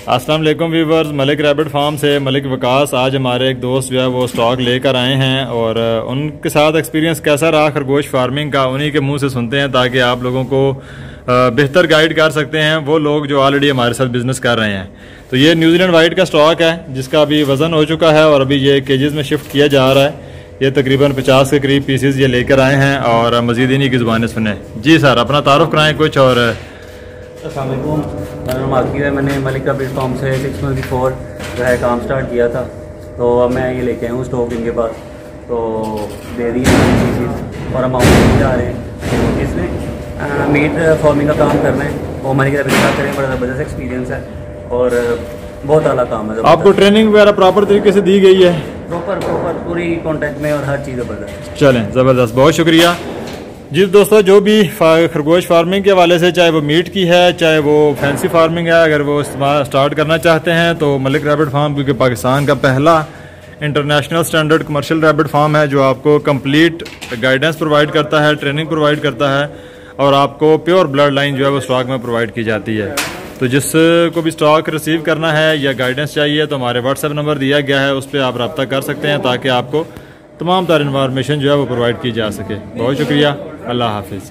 अस्सलाम वालेकुम viewers, Malik rabbit farm से मलिक वकास आज हमारे एक दोस्त जो है वो स्टॉक लेकर आए हैं और उनके साथ एक्सपीरियंस कैसा रहा खरगोश फार्मिंग का उन्हीं के मुंह से सुनते हैं ताकि आप लोगों को बेहतर गाइड कर सकते हैं वो लोग जो ऑलरेडी हमारे साथ बिज़नेस कर रहे हैं। तो ये न्यूजीलैंड वाइट का स्टॉक है जिसका अभी वज़न हो चुका है और अभी ये केजेस में शिफ्ट किया जा रहा है। ये तकरीबन 50 के करीब पीसेस ये लेकर आए हैं और मज़ीद इन्हीं की ज़ुबानें सुने। जी सर, अपना तारुफ कराएँ कुछ। और अस्सलाम वालेकुम, मेरा नाम आकिब है। मैंने मलिक रैबिट फार्म से 6 मंथ बिफोर जो है काम स्टार्ट किया था, तो अब मैं ये लेके आया हूँ स्टॉक इनके पास। तो दे दी चीज़ और अमाउंट जा रहे हैं इसमें मीट फार्मिंग का काम कर रहे हैं और मलिक रैबिट का करें। बड़ा ज़बरदस्त एक्सपीरियंस है और बहुत आला काम है। आपको ट्रेनिंग वगैरह प्रॉपर तरीके से दी गई है? प्रॉपर पूरी कॉन्टैक्ट में और हर चीज़ ज़बरदस्त। चलें, ज़बरदस्त, बहुत शुक्रिया। जी दोस्तों, जो भी खरगोश फार्मिंग के हवाले से, चाहे वो मीट की है चाहे वो फैंसी फार्मिंग है, अगर वो स्टार्ट करना चाहते हैं तो मलिक रैबिट फार्म, क्योंकि पाकिस्तान का पहला international standard commercial rabbit farm है जो आपको कंप्लीट गाइडेंस प्रोवाइड करता है, ट्रेनिंग प्रोवाइड करता है और आपको प्योर ब्लड लाइन जो है वो स्टॉक में प्रोवाइड की जाती है। तो जिसको भी स्टॉक रिसीव करना है या गाइडेंस चाहिए तो हमारे व्हाट्सएप नंबर दिया गया है, उस पर आप रब्ता कर सकते हैं ताकि आपको तमाम तरह इन्फॉर्मेशन जो है वो प्रोवाइड की जा सके। बहुत शुक्रिया, अल्लाह हाफिज़।